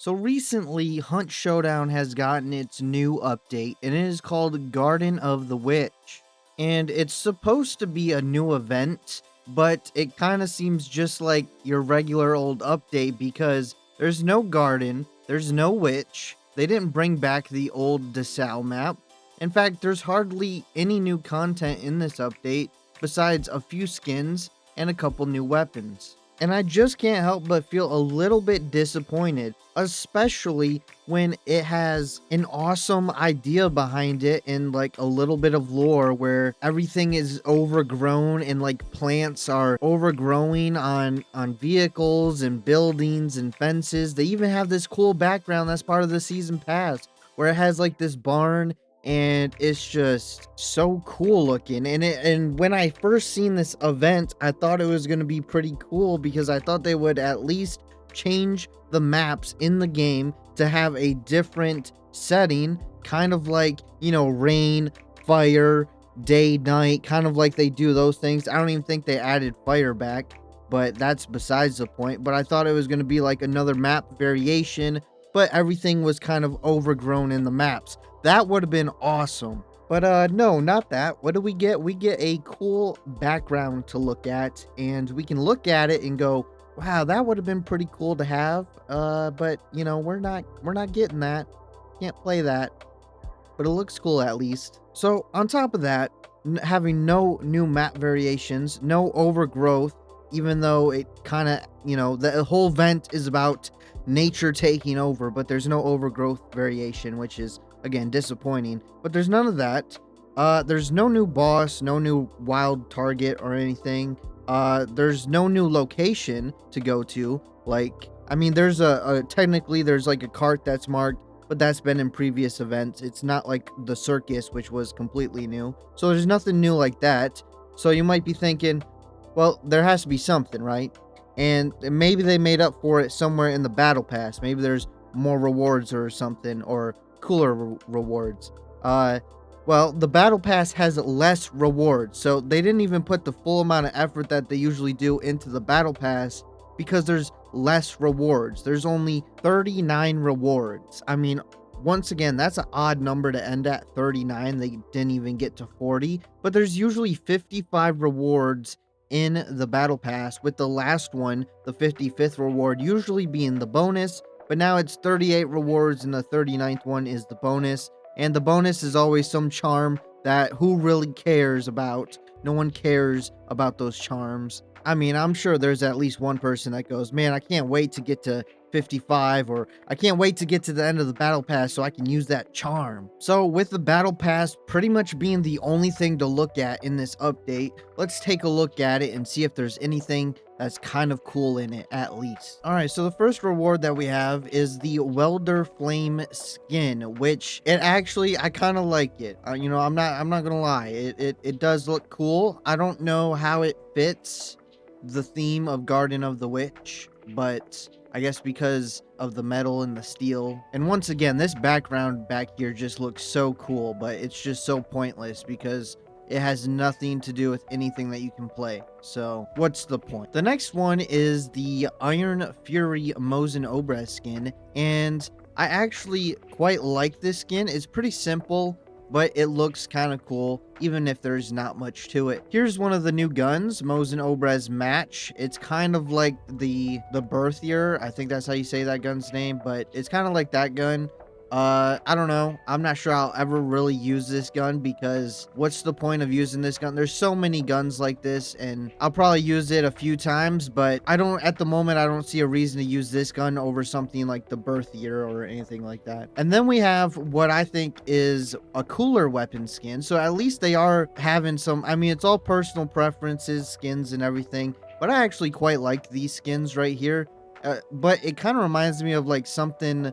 So recently, Hunt Showdown has gotten its new update, and it is called Garden of the Witch. And it's supposed to be a new event, but it kind of seems just like your regular old update because there's no garden, there's no witch, they didn't bring back the old DeSalle map. In fact, there's hardly any new content in this update besides a few skins and a couple new weapons. And I just can't help but feel a little bit disappointed, especially when it has an awesome idea behind it and like a little bit of lore where everything is overgrown and like plants are overgrowing on vehicles and buildings and fences. They even have this cool background that's part of the season pass where it has like this barn and it's just so cool looking. And when I first seen this event, I thought it was going to be pretty cool because I thought they would at least change the maps in the game to have a different setting, kind of like, rain, fire, day, night, kind of like they do those things. I don't even think they added fire back, but that's besides the point. But I thought it was going to be like another map variation, but everything was kind of overgrown in the maps. That would have been awesome. But no, not that. What do we get? We get a cool background to look at, and we can look at it and go, wow, that would have been pretty cool to have. But we're not getting that. Can't play that. But it looks cool at least. So on top of that, having no new map variations, no overgrowth, even though it kind of, the whole vent is about nature taking over, but there's no overgrowth variation, which is again disappointing. But there's none of that. There's no new boss, no new wild target or anything. There's no new location to go to. Like, I mean, there's a technically there's like a cart that's marked, but that's been in previous events. It's not like the circus, which was completely new. So there's nothing new like that. So you might be thinking, well, there has to be something, right? And maybe they made up for it somewhere in the battle pass. Maybe there's more rewards or something, or cooler rewards. Well, the battle pass has less rewards, so they didn't even put the full amount of effort that they usually do into the battle pass because there's less rewards. There's only 39 rewards. I mean, once again, that's an odd number to end at, 39. They didn't even get to 40, but there's usually 55 rewards in the battle pass, with the last one, the 55th reward, usually being the bonus, but now it's 38 rewards and the 39th one is the bonus. And the bonus is always some charm that who really cares about. No one cares about those charms. I mean, I'm sure there's at least one person that goes, man, I can't wait to get to 55, or I can't wait to get to the end of the battle pass so I can use that charm. So with the battle pass pretty much being the only thing to look at in this update, let's take a look at it and see if there's anything that's kind of cool in it at least. All right, so the first reward that we have is the Welder Flame skin, which it actually, I kind of like it. I'm not gonna lie, it does look cool. I don't know how it fits the theme of Garden of the Witch, but I guess because of the metal and the steel. And once again, this background back here just looks so cool, but it's just so pointless because it has nothing to do with anything that you can play. So what's the point? The next one is the Iron Fury Mosin Obra skin, and I actually quite like this skin. It's pretty simple, but it looks kind of cool, even if there's not much to it. Here's one of the new guns, Mosin Obra's Match. It's kind of like the Birthier. I think that's how you say that gun's name, but it's kind of like that gun. I don't know. I'm not sure I'll ever really use this gun because what's the point of using this gun? There's so many guns like this, and I'll probably use it a few times, but at the moment, I don't see a reason to use this gun over something like the Birthier or anything like that. And then we have what I think is a cooler weapon skin. So at least they are having some, I mean, it's all personal preferences, skins and everything, but I actually quite like these skins right here. But it kind of reminds me of like something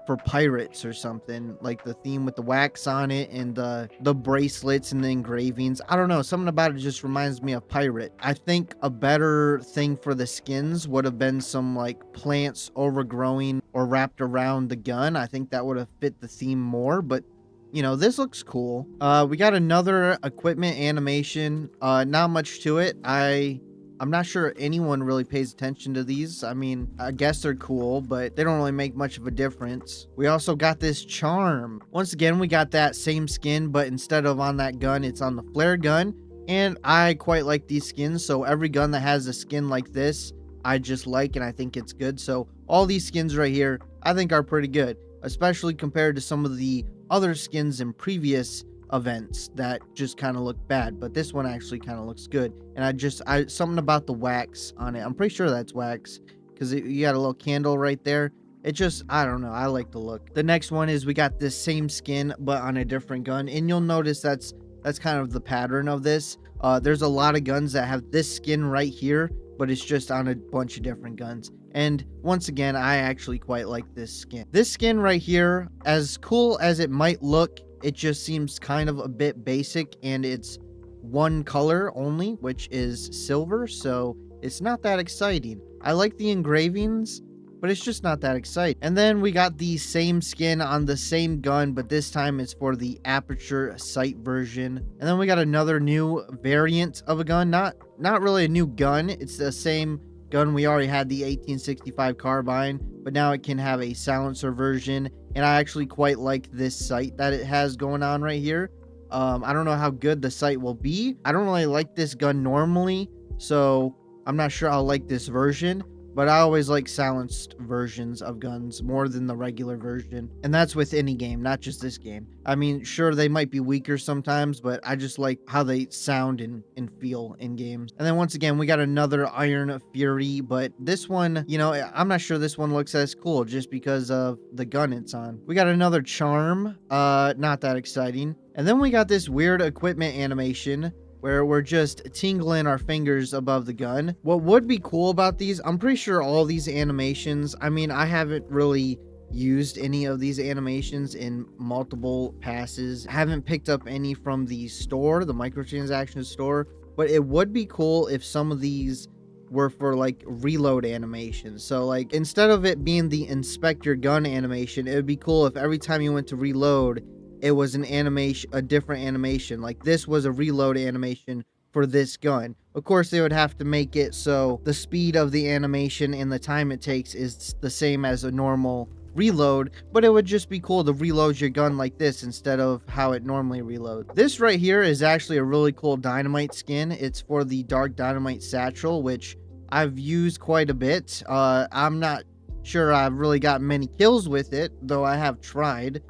for pirates or something, like the theme with the wax on it and the bracelets and the engravings. I don't know, something about it just reminds me of pirate. I think a better thing for the skins would have been some like plants overgrowing or wrapped around the gun. I think that would have fit the theme more, but this looks cool. We got another equipment animation. Not much to it. I I'm not sure anyone really pays attention to these. I mean, I guess they're cool, but they don't really make much of a difference. We also got this charm. Once again, we got that same skin, but instead of on that gun, it's on the flare gun. And I quite like these skins. So every gun that has a skin like this, I just like, and I think it's good. So all these skins right here, I think are pretty good, especially compared to some of the other skins in previous events that just kind of look bad, but this one actually kind of looks good. And I something about the wax on it, I'm pretty sure that's wax, because you got a little candle right there. It just, I don't know, I like the look. The next one is we got this same skin but on a different gun, and you'll notice that's kind of the pattern of this. There's a lot of guns that have this skin right here, but it's just on a bunch of different guns. And once again, I actually quite like this skin. This skin right here, as cool as it might look, it just seems kind of a bit basic, and it's one color only, which is silver, so it's not that exciting. I like the engravings, but it's just not that exciting. And then we got the same skin on the same gun, but this time it's for the aperture sight version. And then we got another new variant of a gun, not really a new gun, it's the same gun. We already had the 1865 carbine, but now it can have a silencer version, and I actually quite like this sight that it has going on right here. I don't know how good the sight will be. I don't really like this gun normally, so I'm not sure I'll like this version, but I always like silenced versions of guns more than the regular version. And that's with any game, not just this game. I mean, sure, they might be weaker sometimes, but I just like how they sound and feel in games. And then once again, we got another Iron Fury, but this one, you know, I'm not sure this one looks as cool just because of the gun it's on. We got another charm, not that exciting. And then we got this weird equipment animation where we're just tingling our fingers above the gun. What would be cool about these, I'm pretty sure all these animations, I mean, I haven't really used any of these animations in multiple passes. I haven't picked up any from the store, the microtransaction store, but it would be cool if some of these were for like reload animations. So like instead of it being the inspect your gun animation, it would be cool if every time you went to reload, it was an animation, a different animation. Like this was a reload animation for this gun. Of course, they would have to make it so the speed of the animation and the time it takes is the same as a normal reload, but it would just be cool to reload your gun like this instead of how it normally reloads. This right here is actually a really cool dynamite skin. It's for the dark dynamite satchel, which I've used quite a bit. I'm not sure I've really got many kills with it, though I have tried,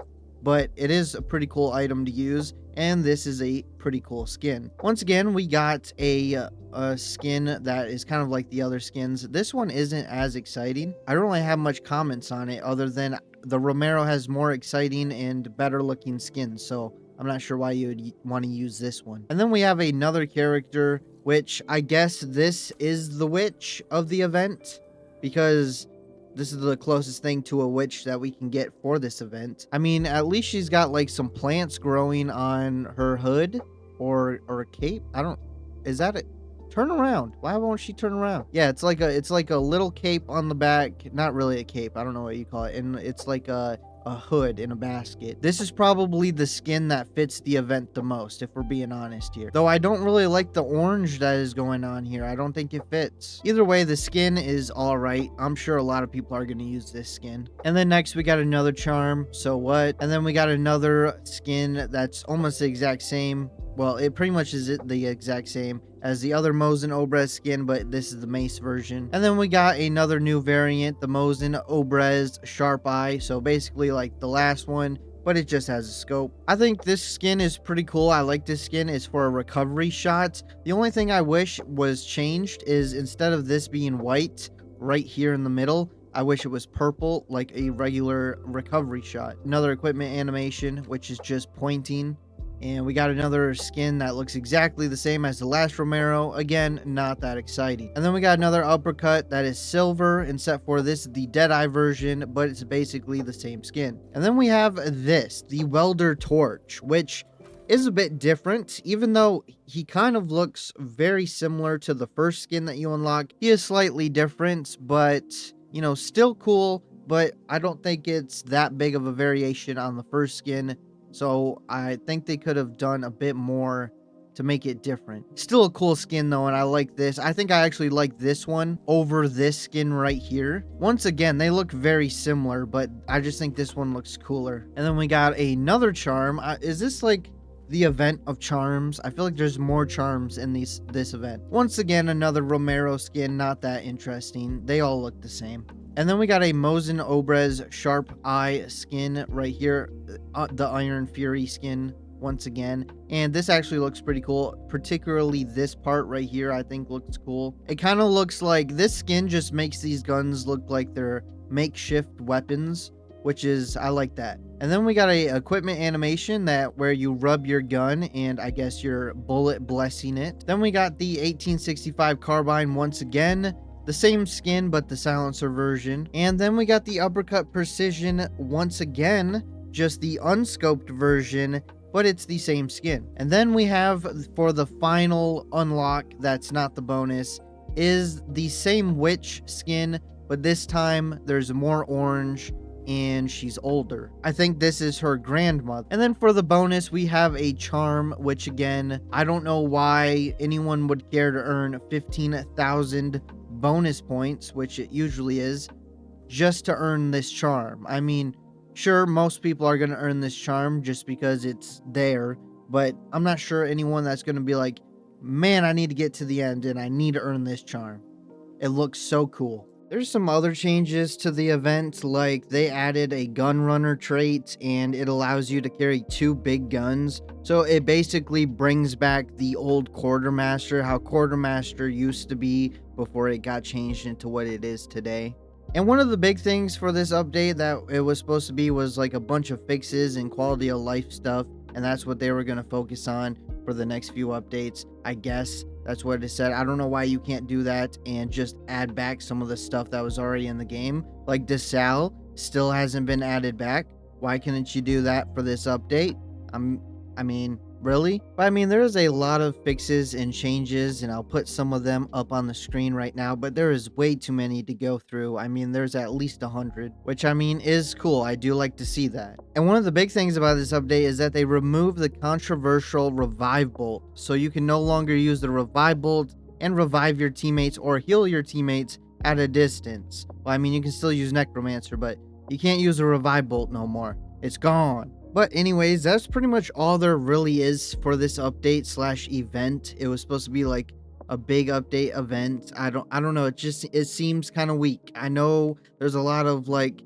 but it is a pretty cool item to use, and this is a pretty cool skin. Once again, we got a skin that is kind of like the other skins. This one isn't as exciting. I don't really have much comments on it other than the Romero has more exciting and better looking skins, so I'm not sure why you would want to use this one. And then we have another character, which I guess this is the witch of the event, because this is the closest thing to a witch that we can get for this event. I mean, at least she's got like some plants growing on her hood or a cape. I don't, is that it? Turn around. Why won't she turn around? Yeah, it's like a little cape on the back. Not really a cape. I don't know what you call it. And it's like a hood in a basket. This is probably the skin that fits the event the most, if we're being honest here. Though I don't really like the orange that is going on here. I don't think it fits. Either way, the skin is all right. I'm sure a lot of people are going to use this skin. And then next we got another charm. So what? And then we got another skin that's almost the exact same. Well, it pretty much is the exact same as the other Mosin Obrez skin, but this is the Mace version. And then we got another new variant, the Mosin Obrez Sharp Eye. So basically like the last one, but it just has a scope. I think this skin is pretty cool. I like this skin. It's for a recovery shot. The only thing I wish was changed is instead of this being white right here in the middle, I wish it was purple like a regular recovery shot. Another equipment animation, which is just pointing. And we got another skin that looks exactly the same as the last Romero. Again, not that exciting. And then we got another uppercut that is silver, except for this is the Deadeye version, but it's basically the same skin. And then we have this, the Welder Torch, which is a bit different, even though he kind of looks very similar to the first skin that you unlock. He is slightly different, but, you know, still cool, but I don't think it's that big of a variation on the first skin. So I think they could have done a bit more to make it different. Still a cool skin though, and I like this. I think I actually like this one over this skin right here. Once again, they look very similar, but I just think this one looks cooler. And then we got another charm. Is this like the event of charms? I feel like there's more charms in this event. Once again, another Romero skin, not that interesting. They all look the same. And then we got a Mosin Obrez Sharp Eye skin right here, the Iron Fury skin once again. And this actually looks pretty cool, particularly this part right here I think looks cool. It kind of looks like this skin just makes these guns look like they're makeshift weapons, which is, I like that. And then we got a equipment animation that where you rub your gun and I guess you're bullet blessing it. Then we got the 1865 carbine once again, the same skin but the silencer version. And then we got the uppercut precision once again, just the unscoped version, but it's the same skin. And then we have, for the final unlock that's not the bonus, is the same witch skin, but this time there's more orange and she's older. I think this is her grandmother. And then for the bonus, we have a charm, which again, I don't know why anyone would care to earn 15,000 bonus points, which it usually is, just to earn this charm. I mean, sure, most people are going to earn this charm just because it's there, but I'm not sure anyone that's going to be like, man, I need to get to the end and I need to earn this charm. It looks so cool. There's some other changes to the event, like they added a gun runner trait and it allows you to carry 2 big guns. So it basically brings back the old quartermaster, how quartermaster used to be before it got changed into what it is today. And one of the big things for this update that it was supposed to be was like a bunch of fixes and quality of life stuff, and that's what they were going to focus on for the next few updates. I guess that's what it said. I don't know why you can't do that and just add back some of the stuff that was already in the game. Like DeSalle still hasn't been added back. Why couldn't you do that for this update? I mean, really? But I mean, there's a lot of fixes and changes, and I'll put some of them up on the screen right now, but there is way too many to go through. I mean, there's at least 100, which I mean is cool. I do like to see that. And one of the big things about this update is that they remove the controversial revive bolt. So you can no longer use the revive bolt and revive your teammates or heal your teammates at a distance. Well, I mean, you can still use Necromancer, but you can't use a revive bolt no more. It's gone. But anyways, that's pretty much all there really is for this update slash event. It was supposed to be like a big update event. I don't know. It seems kind of weak. I know there's a lot of like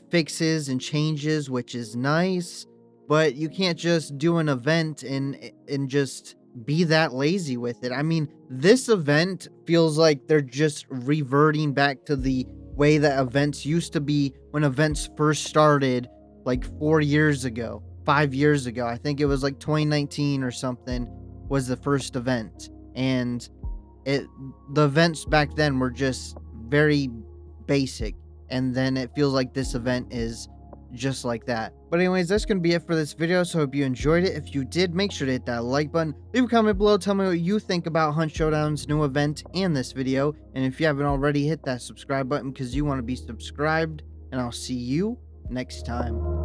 fixes and changes, which is nice, but you can't just do an event and just be that lazy with it. I mean, this event feels like they're just reverting back to the way that events used to be when events first started, like 4 years ago, 5 years ago. I think it was like 2019 or something was the first event. And the events back then were just very basic. And then it feels like this event is just like that. But anyways, that's going to be it for this video. So I hope you enjoyed it. If you did, make sure to hit that like button. Leave a comment below. Tell me what you think about Hunt Showdown's new event and this video. And if you haven't already, hit that subscribe button because you want to be subscribed. And I'll see you next time.